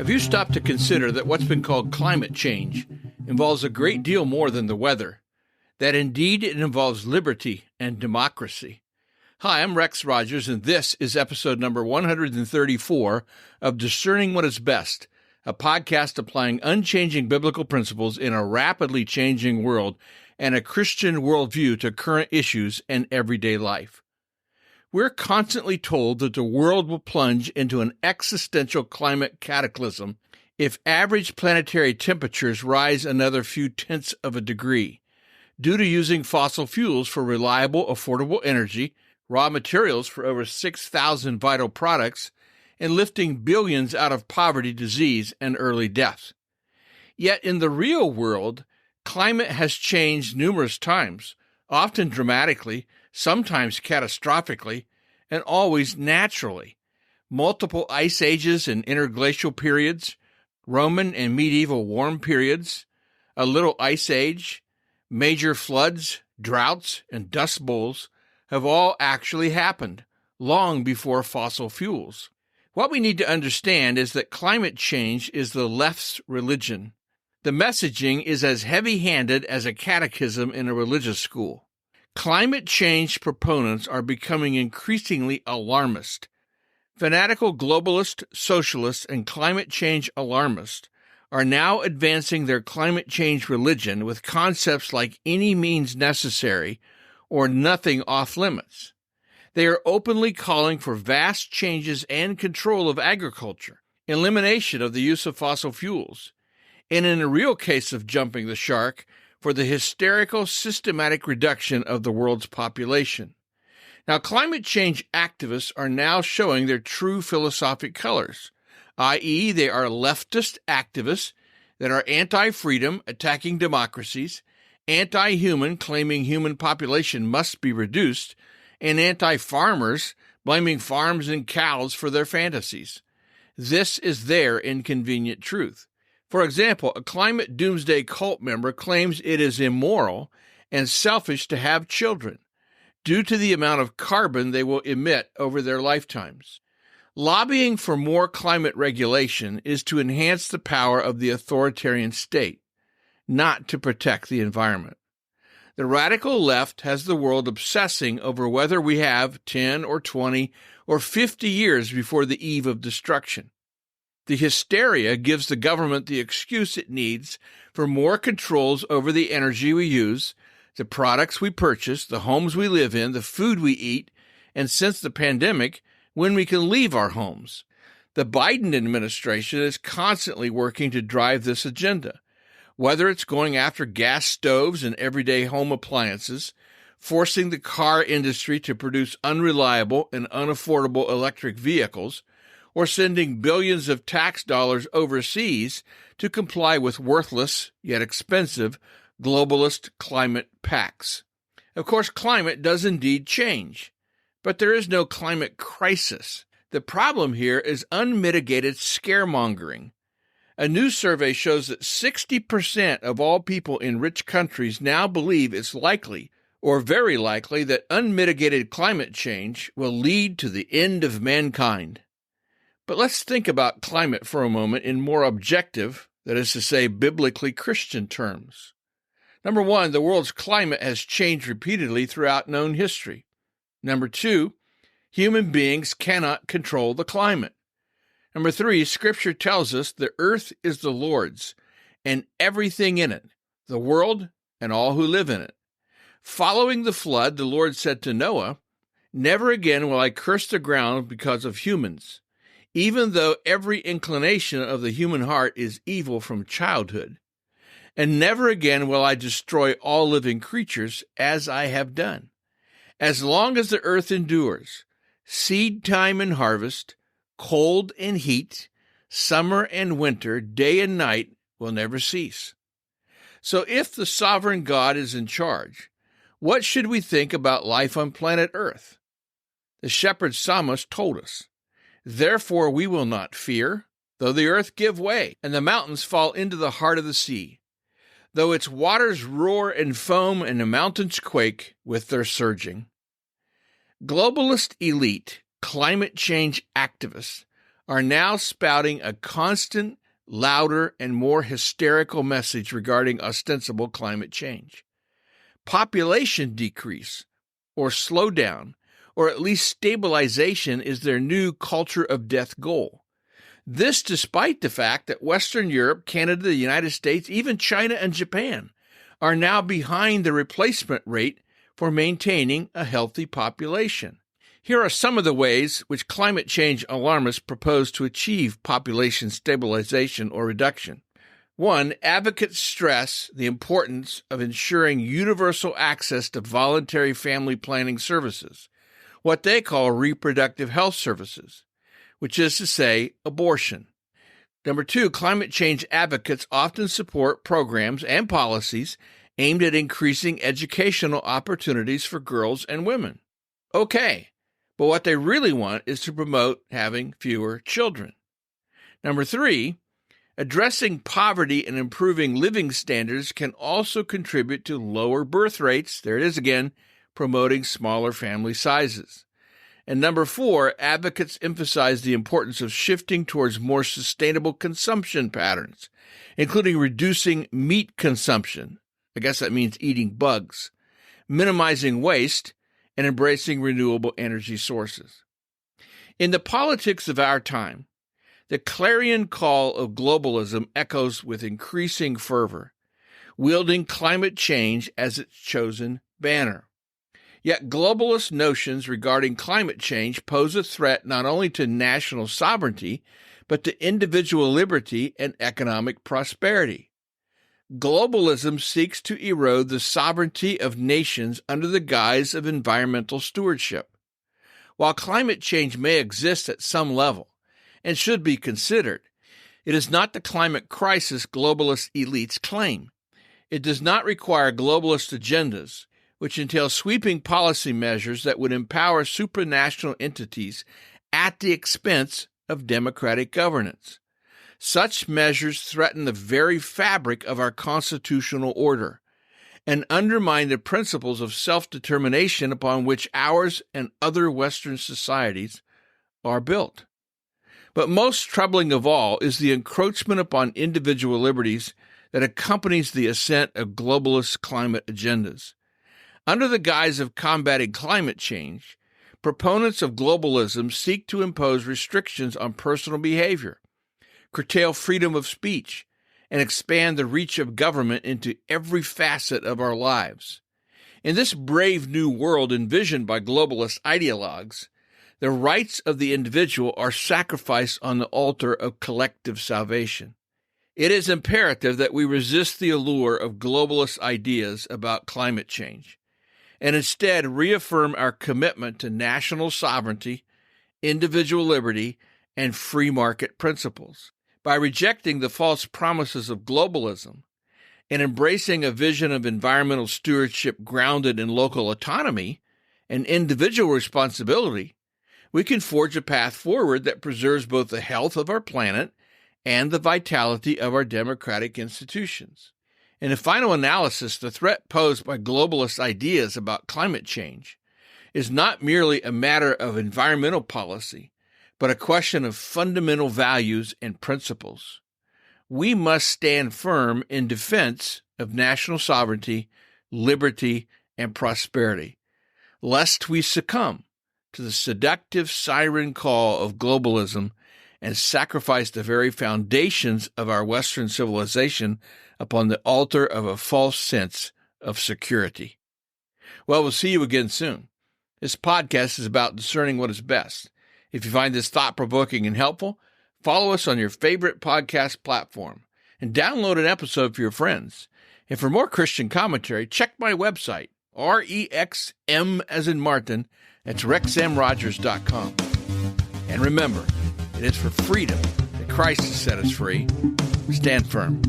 Have you stopped to consider that what's been called climate change involves a great deal more than the weather? That indeed it involves liberty and democracy. Hi, I'm Rex Rogers, and this is episode number 134 of Discerning What is Best, a podcast applying unchanging biblical principles in a rapidly changing world and a Christian worldview to current issues and everyday life. We're constantly told that the world will plunge into an existential climate cataclysm if average planetary temperatures rise another few tenths of a degree, due to using fossil fuels for reliable, affordable energy, raw materials for over 6,000 vital products, and lifting billions out of poverty, disease, and early death. Yet in the real world, climate has changed numerous times, often dramatically, sometimes catastrophically, and always naturally. Multiple ice ages and interglacial periods, Roman and medieval warm periods, a little ice age, major floods, droughts, and dust bowls have all actually happened long before fossil fuels. What we need to understand is that climate change is the left's religion. The messaging is as heavy-handed as a catechism in a religious school. Climate change proponents are becoming increasingly alarmist. Fanatical globalists, socialists, and climate change alarmists are now advancing their climate change religion with concepts like any means necessary or nothing off limits. They are openly calling for vast changes and control of agriculture, elimination of the use of fossil fuels, and in a real case of jumping the shark, for the hysterical, systematic reduction of the world's population. Now, climate change activists are now showing their true philosophic colors, i.e., they are leftist activists that are anti-freedom, attacking democracies, anti-human, claiming human population must be reduced, and anti-farmers, blaming farms and cows for their fantasies. This is their inconvenient truth. For example, a climate doomsday cult member claims it is immoral and selfish to have children due to the amount of carbon they will emit over their lifetimes. Lobbying for more climate regulation is to enhance the power of the authoritarian state, not to protect the environment. The radical left has the world obsessing over whether we have 10 or 20 or 50 years before the eve of destruction. The hysteria gives the government the excuse it needs for more controls over the energy we use, the products we purchase, the homes we live in, the food we eat, and since the pandemic, when we can leave our homes. The Biden administration is constantly working to drive this agenda, whether it's going after gas stoves and everyday home appliances, forcing the car industry to produce unreliable and unaffordable electric vehicles, or sending billions of tax dollars overseas to comply with worthless, yet expensive, globalist climate pacts. Of course, climate does indeed change, but there is no climate crisis. The problem here is unmitigated scaremongering. A new survey shows that 60% of all people in rich countries now believe it's likely, or very likely, that unmitigated climate change will lead to the end of mankind. But let's think about climate for a moment in more objective, that is to say, biblically Christian terms. Number one, the world's climate has changed repeatedly throughout known history. Number two, human beings cannot control the climate. Number three, Scripture tells us the earth is the Lord's and everything in it, the world and all who live in it. Following the flood, the Lord said to Noah, "Never again will I curse the ground because of humans, even though every inclination of the human heart is evil from childhood. And never again will I destroy all living creatures as I have done. As long as the earth endures, seed time and harvest, cold and heat, summer and winter, day and night will never cease." So if the sovereign God is in charge, what should we think about life on planet Earth? The shepherd psalmist told us, "Therefore we will not fear, though the earth give way, and the mountains fall into the heart of the sea, though its waters roar and foam, and the mountains quake with their surging." Globalist elite, climate change activists, are now spouting a constant, louder, and more hysterical message regarding ostensible climate change. Population decrease, or slowdown, or at least stabilization is their new culture of death goal. This despite the fact that Western Europe, Canada, the United States, even China and Japan are now behind the replacement rate for maintaining a healthy population. Here are some of the ways which climate change alarmists propose to achieve population stabilization or reduction. 1. Advocates stress the importance of ensuring universal access to voluntary family planning services, what they call reproductive health services, which is to say, abortion. Number 2, climate change advocates often support programs and policies aimed at increasing educational opportunities for girls and women. Okay, but what they really want is to promote having fewer children. Number 3, addressing poverty and improving living standards can also contribute to lower birth rates. There it is again, promoting smaller family sizes. And number 4, advocates emphasize the importance of shifting towards more sustainable consumption patterns, including reducing meat consumption. I guess that means eating bugs, minimizing waste, and embracing renewable energy sources. In the politics of our time, the clarion call of globalism echoes with increasing fervor, wielding climate change as its chosen banner. Yet globalist notions regarding climate change pose a threat not only to national sovereignty, but to individual liberty and economic prosperity. Globalism seeks to erode the sovereignty of nations under the guise of environmental stewardship. While climate change may exist at some level and should be considered, it is not the climate crisis globalist elites claim. It does not require globalist agendas, which entail sweeping policy measures that would empower supranational entities at the expense of democratic governance. Such measures threaten the very fabric of our constitutional order and undermine the principles of self-determination upon which ours and other Western societies are built. But most troubling of all is the encroachment upon individual liberties that accompanies the ascent of globalist climate agendas. Under the guise of combating climate change, proponents of globalism seek to impose restrictions on personal behavior, curtail freedom of speech, and expand the reach of government into every facet of our lives. In this brave new world envisioned by globalist ideologues, the rights of the individual are sacrificed on the altar of collective salvation. It is imperative that we resist the allure of globalist ideas about climate change, and instead reaffirm our commitment to national sovereignty, individual liberty, and free market principles. By rejecting the false promises of globalism and embracing a vision of environmental stewardship grounded in local autonomy and individual responsibility, we can forge a path forward that preserves both the health of our planet and the vitality of our democratic institutions. In a final analysis, the threat posed by globalist ideas about climate change is not merely a matter of environmental policy, but a question of fundamental values and principles. We must stand firm in defense of national sovereignty, liberty, and prosperity, lest we succumb to the seductive siren call of globalism and sacrifice the very foundations of our Western civilization upon the altar of a false sense of security. Well, we'll see you again soon. This podcast is about discerning what is best. If you find this thought-provoking and helpful, follow us on your favorite podcast platform and download an episode for your friends. And for more Christian commentary, check my website, REXM as in Martin, that's rexmrogers.com. And remember, it is for freedom that Christ has set us free. Stand firm.